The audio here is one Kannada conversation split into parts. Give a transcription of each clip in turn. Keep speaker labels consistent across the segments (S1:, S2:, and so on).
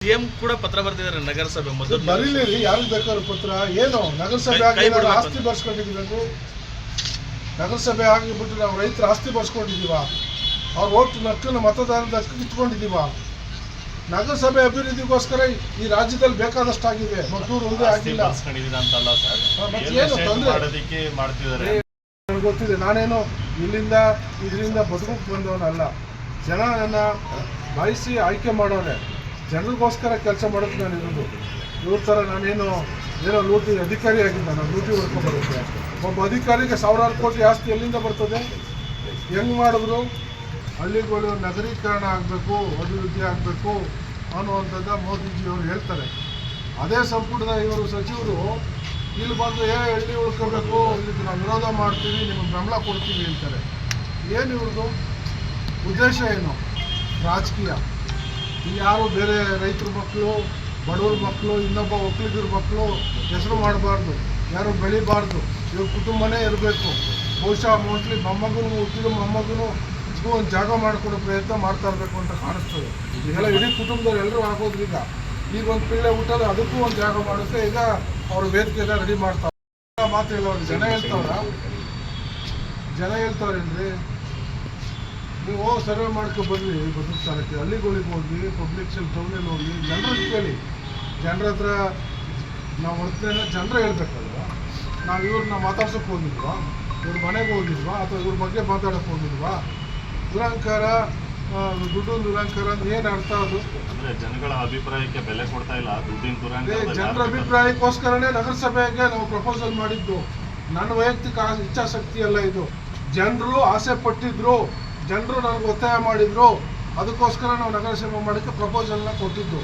S1: ಸಿಎಂ ಕೂಡ ಪತ್ರ ಬರ್ತಿದ್ದಾರೆ ನಗರಸಭೆ ಮೊದಲು
S2: ಬರೀಲಿ ಯಾರಿಗೆ ಬೇಕಾದ್ರೂ ಪತ್ರ ಏನು ನಗರಸಭೆ ಆಸ್ತಿ ಬರ್ಸ್ಕೊಂಡಿದೀವಿ ನಗರಸಭೆ ಆಗಿಬಿಟ್ಟು ನಾವು ರೈತರ ಆಸ್ತಿ ಬರ್ಸ್ಕೊಂಡಿದೀವ ಅವ್ರ ಓಟ್ ನಕ್ಕನ್ನು ಮತದಾರರ ಹಕ್ಕು ಇಟ್ಕೊಂಡಿದೀವ ನಗರಸಭೆ ಅಭಿವೃದ್ಧಿಗೋಸ್ಕರ ಈ ರಾಜ್ಯದಲ್ಲಿ ಬೇಕಾದಷ್ಟು ಆಗಿದೆ ಮದ್ದೂರು ಒಂದೇ ಆಗಿಲ್ಲ ನನಗೆ ಗೊತ್ತಿದೆ ನಾನೇನು ಇದರಿಂದ ಬದುಕಕ್ಕೆ ಬಂದವನಲ್ಲ ಜನ ನನ್ನ ಬಯಸಿ ಆಯ್ಕೆ ಮಾಡೋರೆ ಜನರಿಗೋಸ್ಕರ ಕೆಲಸ ಮಾಡೋದು ನಾನು ಇರೋದು ಇವ್ರ ಥರ ನಾನೇನು ಲೂಟಿ ಅಧಿಕಾರಿ ಆಗಿದ್ದ ನಾನು ಲೂಟಿ ಹೊಡ್ಕೊಂಡ್ಬರುತ್ತೆ ಒಬ್ಬ ಅಧಿಕಾರಿಗೆ ಸಾವಿರಾರು ಕೋಟಿ ಆಸ್ತಿ ಎಲ್ಲಿಂದ ಬರ್ತದೆ ಹೆಂಗೆ ಮಾಡಿದ್ರು ಹಳ್ಳಿಗಳು ನಗರೀಕರಣ ಆಗಬೇಕು ಅಭಿವೃದ್ಧಿ ಆಗಬೇಕು ಅನ್ನುವಂಥದ್ದು ಮೋದಿಜಿಯವರು ಹೇಳ್ತಾರೆ ಅದೇ ಸಂಪುಟದ ಇವರು ಸಚಿವರು ಇಲ್ಲಿ ಬಂದು ಹಳ್ಳಿ ಉಳ್ಕೋಬೇಕು ಇದಕ್ಕೆ ನಾವು ವಿರೋಧ ಮಾಡ್ತೀವಿ ನಿಮಗೆ ಬೆಂಬಲ ಕೊಡ್ತೀವಿ ಹೇಳ್ತಾರೆ ಏನು ಇವ್ರದ್ದು ಉದ್ದೇಶ ಏನು ರಾಜಕೀಯ ಇಲ್ಲಿ ಯಾರು ಬೇರೆ ರೈತರ ಮಕ್ಕಳು ಬಡವ್ರ ಮಕ್ಕಳು ಇನ್ನೊಬ್ಬ ಒಕ್ಕಲಿಗರ ಮಕ್ಕಳು ಹೆಸರು ಮಾಡಬಾರ್ದು ಯಾರು ಬೆಳಿಬಾರ್ದು ಇವ್ರ ಕುಟುಂಬನೇ ಇರಬೇಕು ಬಹುಶಃ ಮೋಸ್ಟ್ಲಿ ಮೊಮ್ಮಗನು ಹುಟ್ಟಿದ ಮೊಮ್ಮಗನು ಒಂದು ಜಾಗ ಮಾಡಿಕೊಡೋ ಪ್ರಯತ್ನ ಮಾಡ್ತಾ ಇರಬೇಕು ಅಂತ ಕಾಣಿಸ್ತದೆ ಈಗೆಲ್ಲ ಇಡೀ ಕುಟುಂಬದವ್ರು ಎಲ್ಲರೂ ಆಗೋದು ಈಗ ಒಂದು ಪಿಳ್ಳೆ ಹುಟ್ಟೋದು ಅದಕ್ಕೂ ಒಂದು ಜಾಗ ಮಾಡುತ್ತೆ ಈಗ ಅವ್ರ ವೇದಿಕೆಲ್ಲ ರೆಡಿ ಮಾಡ್ತಾರೆ ಮಾತು ಹೇಳೋರು ಜನ ಹೇಳ್ತಾವ್ರೇನ್ರಿ ನೀವು ಸರ್ವೆ ಮಾಡ್ಕೊ ಬರ್ರಿ ಬದುಕು ಸ್ಥಳಕ್ಕೆ ಹಳ್ಳಿಗಳಿಗೆ ಹೋಗಿ ಪಬ್ಲಿಕ್ ಟೌನಲ್ಲಿ ಹೋಗಿ ಜನರಿಗೆ ಕೇಳಿ ಜನರ ಹತ್ರ ನಾವು ಹೊರತೇನೆ ಜನರ ಹೇಳ್ಬೇಕಲ್ವ ನಾವು ಇವ್ರನ್ನ ಮಾತಾಡ್ಸೋಕೆ ಹೋಗಿಲ್ವಾ ಇವ್ರ ಮನೆಗೆ ಹೋಗಿಲ್ವಾ ಅಥವಾ ಇವ್ರ ಬಗ್ಗೆ ಮಾತಾಡೋಕೆ ಹೋಗಿಲ್ವಾ ದುರಂಕಾರ ದುಡ್ಡು ದುರಂಕಾರ ಅಂದ್ರೆ ಏನು ಅರ್ಥ ಅದು
S3: ಅಂದ್ರೆ ಜನಗಳ ಅಭಿಪ್ರಾಯಕ್ಕೆ ಬೆಲೆ ಕೊಡ್ತಾ ಇಲ್ಲ ದುಡ್ಡಿನ ದುರಂಕಾರ
S2: ಜನರ ಅಭಿಪ್ರಾಯಕ್ಕೋಸ್ಕರನೇ ನಗರಸಭೆಗೆ ನಾವು ಪ್ರಪೋಸಲ್ ಮಾಡಿದ್ದು ನನ್ನ ವೈಯಕ್ತಿಕ ಇಚ್ಛಾಶಕ್ತಿ ಅಲ್ಲ ಇದು ಜನರು ಆಸೆ ಪಟ್ಟಿದ್ರು ಜನರು ನನಗೆ ಒತ್ತಾಯ ಮಾಡಿದ್ರು ಅದಕ್ಕೋಸ್ಕರ ನಾವು ನಗರಸಭೆ ಮಾಡೋಕ್ಕೆ ಪ್ರಪೋಸಲ್ನ ಕೊಟ್ಟಿದ್ದು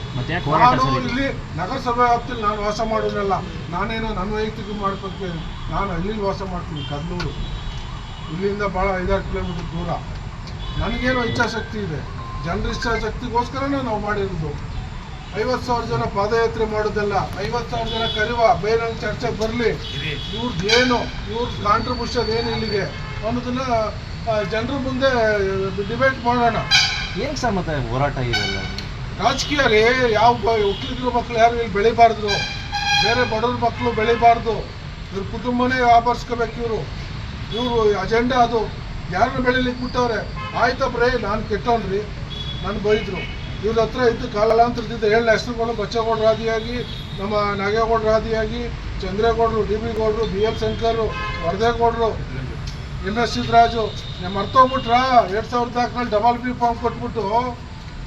S2: ನಾನು ಇಲ್ಲಿ ನಗರಸಭೆ ವ್ಯಾಪ್ತಿಯಲ್ಲಿ ನಾನು ವಾಸ ಮಾಡೋನಲ್ಲ ನಾನೇನೋ ನನ್ನ ವೈಯಕ್ತಿಕ ಮಾಡ್ಕೊಳ್ತೀನಿ ನಾನು ಹಳ್ಳಿಲಿ ವಾಸ ಮಾಡ್ತೀನಿ ಕದ್ಲೂರು ಇಲ್ಲಿಂದ ಭಾಳ 5-6 ಕಿಲೋಮೀಟರ್ ದೂರ ನನಗೇನೋ ಇಚ್ಛಾಶಕ್ತಿ ಇದೆ ಜನರ ಇಚ್ಛಾಶಕ್ತಿಗೋಸ್ಕರನೇ ನಾವು ಮಾಡಿರೋದು 50,000 ಜನ ಪಾದಯಾತ್ರೆ ಮಾಡೋದಲ್ಲ 50,000 ಜನ ಕರೆಯುವ ಬೇರೆ ಚರ್ಚೆಗೆ ಬರಲಿ ಇವ್ರದ್ದೇನು ಇವ್ರ ಕಾಂಟ್ರಿಬ್ಯೂಷನ್ ಏನು ಇಲ್ಲಿಗೆ ಅನ್ನೋದನ್ನ ಜನರ ಮುಂದೆ ಡಿಬೇಟ್ ಮಾಡೋಣ
S4: ಏನು ಸರ್ ಮತ್ತೆ ಹೋರಾಟ ಇದೆಲ್ಲ
S2: ರಾಜಕೀಯ ರೀ ಯಾವ ಒಕ್ಕಲಿಗರ ಮಕ್ಕಳು ಯಾರು ಇಲ್ಲಿ ಬೆಳಿಬಾರ್ದು ಬೇರೆ ಬಡವ್ರ ಮಕ್ಕಳು ಬೆಳಿಬಾರ್ದು ಇವ್ರ ಕುಟುಂಬನೇ ವ್ಯಾಪಾರಿಸ್ಕೋಬೇಕು ಇವರು ಅಜೆಂಡಾ ಅದು ಯಾರನ್ನ ಬೆಳಿಲಿಕ್ಕೆ ಬಿಟ್ಟವ್ರೆ ಆಯ್ತಾ ಬ್ರೇ ನಾನು ಕೆಟ್ಟವನ್ರಿ ನಾನು ಬೈದ್ರು ಇವ್ರ ಹತ್ರ ಇದ್ದು ಕಾಲಾಂತರದಿಂದ 7 ಹೆಸರುಗಳು ಬಚ್ಚೇಗೌಡರು ಆದಿಯಾಗಿ ನಮ್ಮ ನಾಗೇಗೌಡರು ಆದಿಯಾಗಿ ಚಂದ್ರೇಗೌಡರು ಡಿ ಬಿ ಗೌಡರು ಬಿ ಎಲ್ ಶಂಕರು ವರದೇಗೌಡರು MS ಸಿದ್ದರಾಜು ಮರ್ತೋಗ್ಬಿಟ್ರಾ 2004 ಡಬಲ್ ಬಿ ಫಾರ್ಮ್ ಕೊಟ್ಬಿಟ್ಟು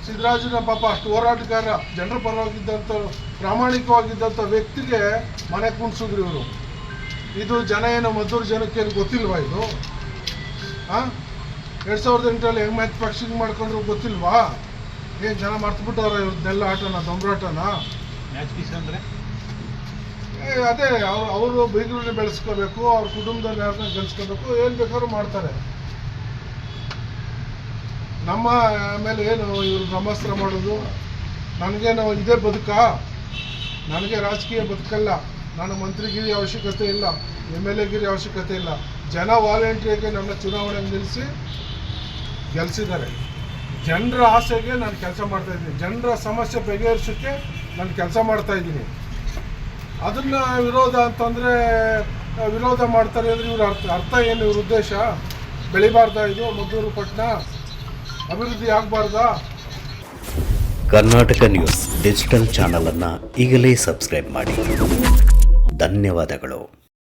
S2: ಸಿದ್ದರಾಜನ ಪಾಪ ಅಷ್ಟು ಹೋರಾಟಗಾರ ಜನರ ಪರವಾಗಿದ್ದಂಥ ಪ್ರಾಮಾಣಿಕವಾಗಿದ್ದಂಥ ವ್ಯಕ್ತಿಗೆ ಮನೆ ಕುಣಿಸಿದ್ರು ಇವರು ಇದು ಜನ ಏನೋ ಮದ್ದೂರು ಜನಕ್ಕೆ ಏನು ಗೊತ್ತಿಲ್ವಾ ಇದು 2008 ಹೆಂಗೆ ಮ್ಯಾಚ್ ಫಿಕ್ಸಿಂಗ್ ಮಾಡ್ಕೊಂಡ್ರು ಗೊತ್ತಿಲ್ವಾ ಏನು ಜನ ಮರ್ತುಬಿಟ್ಟವ್ರ ಇವ್ರದ್ದೆಲ್ಲ ಆಟನ ದೊಂಬರಾಟನ
S3: ಮ್ಯಾಚ್ ಫಿಕ್ಸ್ ಅಂದರೆ
S2: ಅದೇ ಅವರು ಬೀಗರನ್ನ ಬೆಳೆಸ್ಕೋಬೇಕು ಅವ್ರ ಕುಟುಂಬದಲ್ಲಿ ಯಾರನ್ನ ಗೆಲ್ಸ್ಕೋಬೇಕು ಏನು ಬೇಕಾದ್ರೂ ಮಾಡ್ತಾರೆ ನಮ್ಮ ಮೇಲೆ ಏನು ಇವರು ಬ್ರಹ್ಮಾಸ್ತ್ರ ಮಾಡೋದು ನನಗೇನು ಇದೇ ಬದುಕಾ ನನಗೆ ರಾಜಕೀಯ ಬದುಕಲ್ಲ ನಾನು ಮಂತ್ರಿಗಿರಿ ಅವಶ್ಯಕತೆ ಇಲ್ಲ MLA ಗಿರಿ ಅವಶ್ಯಕತೆ ಇಲ್ಲ ಜನ ವಾಲಂಟಿಯರ್ಗೆ ನನ್ನ ಚುನಾವಣೆಗೆ ನಿಲ್ಲಿಸಿ ಗೆಲ್ಲಿಸಿದ್ದಾರೆ ಜನರ ಆಸೆಗೆ ನಾನು ಕೆಲಸ ಮಾಡ್ತಾಯಿದ್ದೀನಿ ಜನರ ಸಮಸ್ಯೆ ಬಗೆಹರಿಸೋಕ್ಕೆ ನಾನು ಕೆಲಸ ಮಾಡ್ತಾಯಿದ್ದೀನಿ ಅದನ್ನ ವಿರೋಧ ಅಂತಂದರೆ ವಿರೋಧ ಮಾಡ್ತಾರೆ ಅಂದರೆ ಇವ್ರ ಅರ್ಥ ಏನು ಇವ್ರ ಉದ್ದೇಶ ಬೆಳಿಬಾರ್ದಾ ಇದು ಮದ್ದೂರು ಪಟ್ಟಣ ಅಭಿವೃದ್ಧಿ ಆಗಬಾರ್ದಾ
S5: ಕರ್ನಾಟಕ ನ್ಯೂಸ್ ಡಿಜಿಟಲ್ ಚಾನಲನ್ನು ಈಗಲೇ ಸಬ್ಸ್ಕ್ರೈಬ್ ಮಾಡಿ ಧನ್ಯವಾದಗಳು.